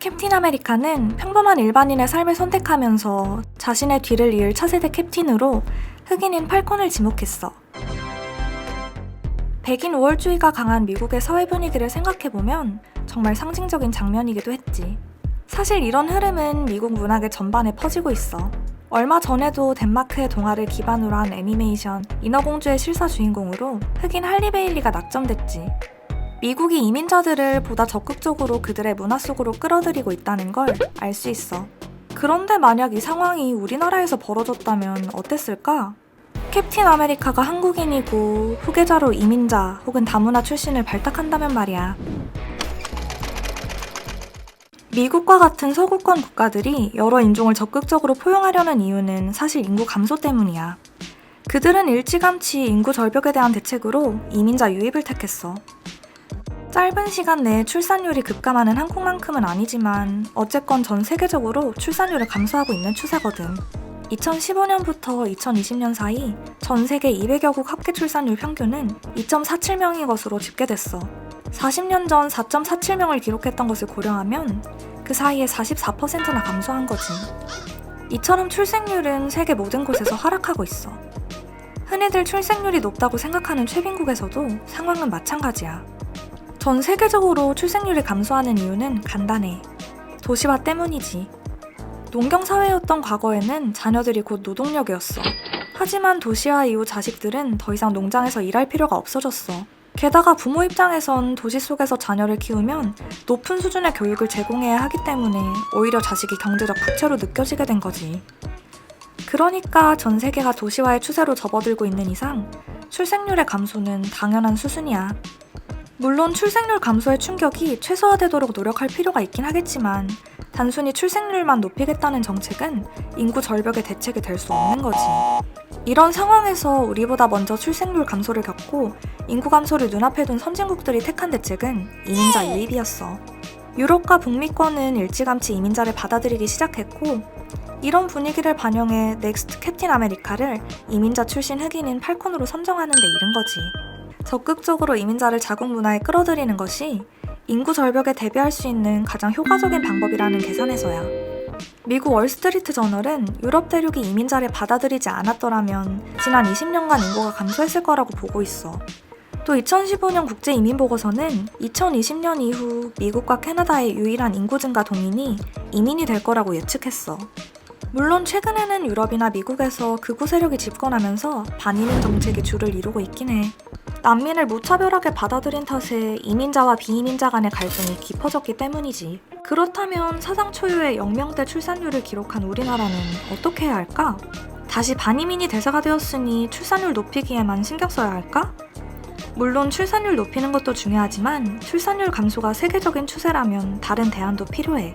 캡틴 아메리카는 평범한 일반인의 삶을 선택하면서 자신의 뒤를 이을 차세대 캡틴으로 흑인인 팔콘을 지목했어. 백인 우월주의가 강한 미국의 사회 분위기를 생각해보면 정말 상징적인 장면이기도 했지. 사실 이런 흐름은 미국 문학의 전반에 퍼지고 있어. 얼마 전에도 덴마크의 동화를 기반으로 한 애니메이션 인어공주의 실사 주인공으로 흑인 할리 베일리가 낙점됐지. 미국이 이민자들을 보다 적극적으로 그들의 문화 속으로 끌어들이고 있다는 걸 알 수 있어. 그런데 만약 이 상황이 우리나라에서 벌어졌다면 어땠을까? 캡틴 아메리카가 한국인이고 후계자로 이민자 혹은 다문화 출신을 발탁한다면 말이야. 미국과 같은 서구권 국가들이 여러 인종을 적극적으로 포용하려는 이유는 사실 인구 감소 때문이야. 그들은 일찌감치 인구 절벽에 대한 대책으로 이민자 유입을 택했어. 짧은 시간 내에 출산율이 급감하는 한국만큼은 아니지만 어쨌건 전 세계적으로 출산율을 감소하고 있는 추세거든. 2015년부터 2020년 사이 전 세계 200여국 합계 출산율 평균은 2.47명인 것으로 집계됐어. 40년 전 4.47명을 기록했던 것을 고려하면 그 사이에 44%나 감소한 거지. 이처럼 출생률은 세계 모든 곳에서 하락하고 있어. 흔히들 출생률이 높다고 생각하는 최빈국에서도 상황은 마찬가지야. 전 세계적으로 출생률이 감소하는 이유는 간단해. 도시화 때문이지. 농경사회였던 과거에는 자녀들이 곧 노동력이었어. 하지만 도시화 이후 자식들은 더 이상 농장에서 일할 필요가 없어졌어. 게다가 부모 입장에선 도시 속에서 자녀를 키우면 높은 수준의 교육을 제공해야 하기 때문에 오히려 자식이 경제적 부채로 느껴지게 된 거지. 그러니까 전 세계가 도시화의 추세로 접어들고 있는 이상 출생률의 감소는 당연한 수순이야. 물론 출생률 감소의 충격이 최소화되도록 노력할 필요가 있긴 하겠지만 단순히 출생률만 높이겠다는 정책은 인구 절벽의 대책이 될 수 없는 거지. 이런 상황에서 우리보다 먼저 출생률 감소를 겪고 인구 감소를 눈앞에 둔 선진국들이 택한 대책은 이민자 유입이었어. 유럽과 북미권은 일찌감치 이민자를 받아들이기 시작했고 이런 분위기를 반영해 넥스트 캡틴 아메리카를 이민자 출신 흑인인 팔콘으로 선정하는 데 이른 거지. 적극적으로 이민자를 자국 문화에 끌어들이는 것이 인구 절벽에 대비할 수 있는 가장 효과적인 방법이라는 계산에서야. 미국 월스트리트 저널은 유럽 대륙이 이민자를 받아들이지 않았더라면 지난 20년간 인구가 감소했을 거라고 보고 있어. 또 2015년 국제이민보고서는 2020년 이후 미국과 캐나다의 유일한 인구 증가 동인이 이민이 될 거라고 예측했어. 물론 최근에는 유럽이나 미국에서 극우 세력이 집권하면서 반이민 정책이 주를 이루고 있긴 해. 난민을 무차별하게 받아들인 탓에 이민자와 비이민자 간의 갈등이 깊어졌기 때문이지. 그렇다면 사상 초유의 0명대 출산율을 기록한 우리나라는 어떻게 해야 할까? 다시 반이민이 대세가 되었으니 출산율 높이기에만 신경 써야 할까? 물론 출산율 높이는 것도 중요하지만 출산율 감소가 세계적인 추세라면 다른 대안도 필요해.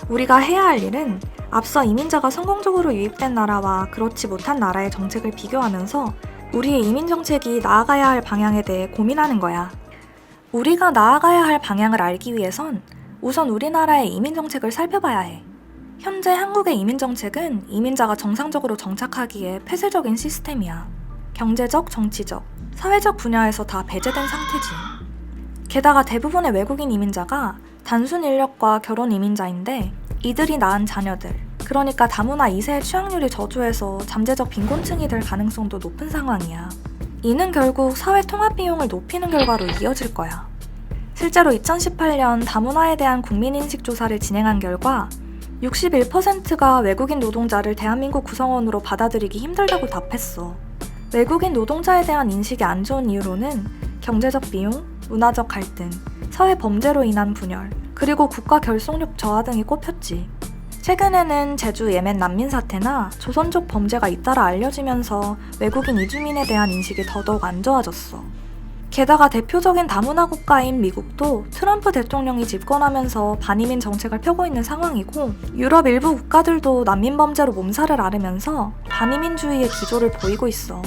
우리가 해야 할 일은 앞서 이민자가 성공적으로 유입된 나라와 그렇지 못한 나라의 정책을 비교하면서 우리의 이민 정책이 나아가야 할 방향에 대해 고민하는 거야. 우리가 나아가야 할 방향을 알기 위해선 우선 우리나라의 이민 정책을 살펴봐야 해. 현재 한국의 이민 정책은 이민자가 정상적으로 정착하기에 폐쇄적인 시스템이야. 경제적, 정치적, 사회적 분야에서 다 배제된 상태지. 게다가 대부분의 외국인 이민자가 단순 인력과 결혼 이민자인데 이들이 낳은 자녀들, 그러니까 다문화 2세의 취학률이 저조해서 잠재적 빈곤층이 될 가능성도 높은 상황이야. 이는 결국 사회 통합 비용을 높이는 결과로 이어질 거야. 실제로 2018년 다문화에 대한 국민인식 조사를 진행한 결과 61%가 외국인 노동자를 대한민국 구성원으로 받아들이기 힘들다고 답했어. 외국인 노동자에 대한 인식이 안 좋은 이유로는 경제적 비용, 문화적 갈등, 사회 범죄로 인한 분열, 그리고 국가 결속력 저하 등이 꼽혔지. 최근에는 제주 예멘 난민 사태나 조선족 범죄가 잇따라 알려지면서 외국인 이주민에 대한 인식이 더더욱 안 좋아졌어. 게다가 대표적인 다문화 국가인 미국도 트럼프 대통령이 집권하면서 반이민 정책을 펴고 있는 상황이고 유럽 일부 국가들도 난민 범죄로 몸살을 앓으면서 반이민주의의 기조를 보이고 있어.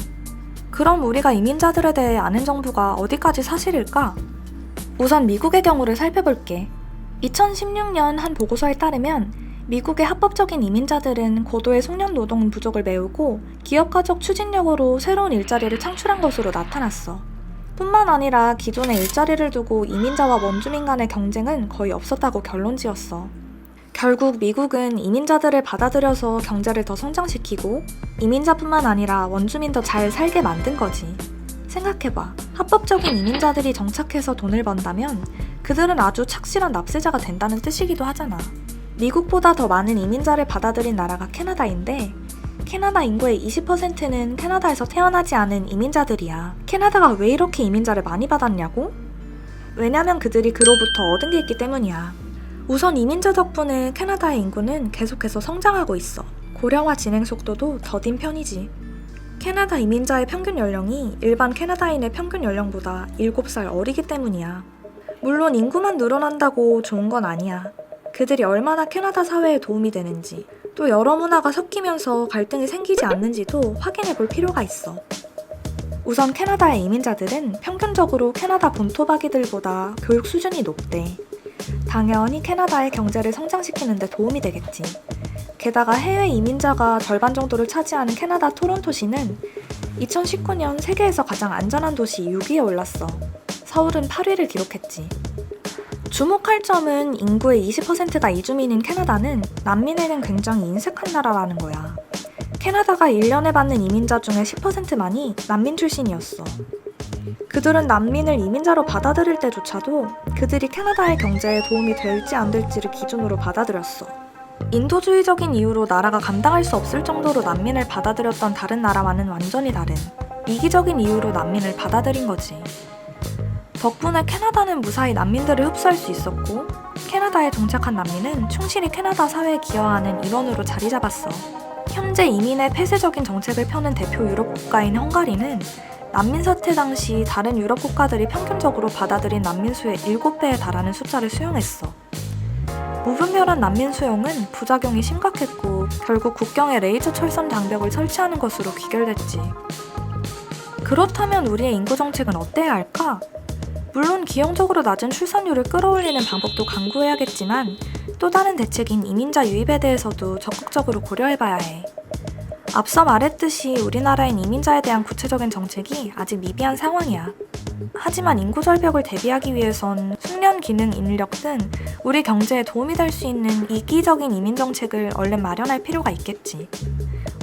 그럼 우리가 이민자들에 대해 아는 정보가 어디까지 사실일까? 우선 미국의 경우를 살펴볼게. 2016년 한 보고서에 따르면 미국의 합법적인 이민자들은 고도의 숙련 노동 부족을 메우고 기업가적 추진력으로 새로운 일자리를 창출한 것으로 나타났어. 뿐만 아니라 기존의 일자리를 두고 이민자와 원주민 간의 경쟁은 거의 없었다고 결론 지었어. 결국 미국은 이민자들을 받아들여서 경제를 더 성장시키고 이민자뿐만 아니라 원주민도 잘 살게 만든 거지. 생각해봐. 합법적인 이민자들이 정착해서 돈을 번다면 그들은 아주 착실한 납세자가 된다는 뜻이기도 하잖아. 미국보다 더 많은 이민자를 받아들인 나라가 캐나다인데 캐나다 인구의 20%는 캐나다에서 태어나지 않은 이민자들이야. 캐나다가 왜 이렇게 이민자를 많이 받았냐고? 왜냐면 그들이 그로부터 얻은 게 있기 때문이야. 우선 이민자 덕분에 캐나다의 인구는 계속해서 성장하고 있어. 고령화 진행 속도도 더딘 편이지. 캐나다 이민자의 평균 연령이 일반 캐나다인의 평균 연령보다 7살 어리기 때문이야. 물론 인구만 늘어난다고 좋은 건 아니야. 그들이 얼마나 캐나다 사회에 도움이 되는지, 또 여러 문화가 섞이면서 갈등이 생기지 않는지도 확인해 볼 필요가 있어. 우선 캐나다의 이민자들은 평균적으로 캐나다 본토박이들보다 교육 수준이 높대. 당연히 캐나다의 경제를 성장시키는 데 도움이 되겠지. 게다가 해외 이민자가 절반 정도를 차지하는 캐나다 토론토시는 2019년 세계에서 가장 안전한 도시 6위에 올랐어. 서울은 8위를 기록했지. 주목할 점은 인구의 20%가 이주민인 캐나다는 난민에겐 굉장히 인색한 나라라는 거야. 캐나다가 1년에 받는 이민자 중에 10%만이 난민 출신이었어. 그들은 난민을 이민자로 받아들일 때조차도 그들이 캐나다의 경제에 도움이 될지 안 될지를 기준으로 받아들였어. 인도주의적인 이유로 나라가 감당할 수 없을 정도로 난민을 받아들였던 다른 나라와는 완전히 다른 이기적인 이유로 난민을 받아들인 거지. 덕분에 캐나다는 무사히 난민들을 흡수할 수 있었고 캐나다에 정착한 난민은 충실히 캐나다 사회에 기여하는 일원으로 자리 잡았어. 현재 이민의 폐쇄적인 정책을 펴는 대표 유럽 국가인 헝가리는 난민 사태 당시 다른 유럽 국가들이 평균적으로 받아들인 난민 수의 7배에 달하는 숫자를 수용했어. 무분별한 난민 수용은 부작용이 심각했고 결국 국경에 레이저 철선 장벽을 설치하는 것으로 귀결됐지. 그렇다면 우리의 인구 정책은 어때야 할까? 물론 기형적으로 낮은 출산율을 끌어올리는 방법도 강구해야겠지만 또 다른 대책인 이민자 유입에 대해서도 적극적으로 고려해봐야 해. 앞서 말했듯이 우리나라엔 이민자에 대한 구체적인 정책이 아직 미비한 상황이야. 하지만 인구 절벽을 대비하기 위해선 숙련 기능 인력 등 우리 경제에 도움이 될 수 있는 이기적인 이민 정책을 얼른 마련할 필요가 있겠지.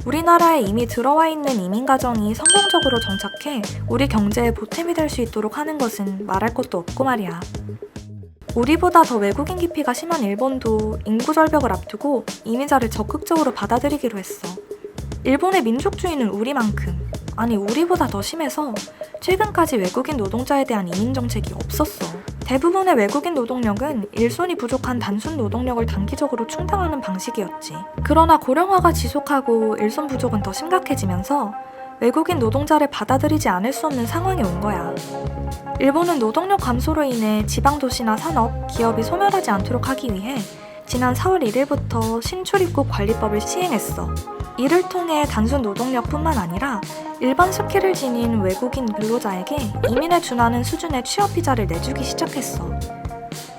우리나라에 이미 들어와 있는 이민 가정이 성공적으로 정착해 우리 경제에 보탬이 될 수 있도록 하는 것은 말할 것도 없고 말이야. 우리보다 더 외국인 기피가 심한 일본도 인구 절벽을 앞두고 이민자를 적극적으로 받아들이기로 했어. 일본의 민족주의는 우리만큼, 아니 우리보다 더 심해서 최근까지 외국인 노동자에 대한 이민 정책이 없었어. 대부분의 외국인 노동력은 일손이 부족한 단순 노동력을 단기적으로 충당하는 방식이었지. 그러나 고령화가 지속하고 일손 부족은 더 심각해지면서 외국인 노동자를 받아들이지 않을 수 없는 상황이 온 거야. 일본은 노동력 감소로 인해 지방 도시나 산업, 기업이 소멸하지 않도록 하기 위해 지난 4월 1일부터 신출입국 관리법을 시행했어. 이를 통해 단순 노동력뿐만 아니라 일반 스킬을 지닌 외국인 근로자에게 이민에 준하는 수준의 취업 비자를 내주기 시작했어.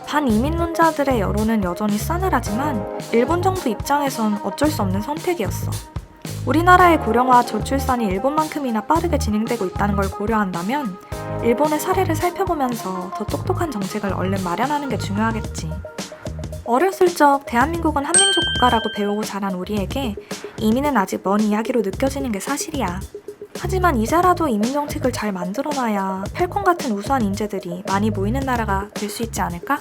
반이민론자들의 여론은 여전히 싸늘하지만 일본 정부 입장에선 어쩔 수 없는 선택이었어. 우리나라의 고령화 저출산이 일본만큼이나 빠르게 진행되고 있다는 걸 고려한다면 일본의 사례를 살펴보면서 더 똑똑한 정책을 얼른 마련하는 게 중요하겠지. 어렸을 적 대한민국은 한민족 국가라고 배우고 자란 우리에게 이민은 아직 먼 이야기로 느껴지는 게 사실이야. 하지만 이제라도 이민 정책을 잘 만들어놔야 펠콘 같은 우수한 인재들이 많이 모이는 나라가 될 수 있지 않을까?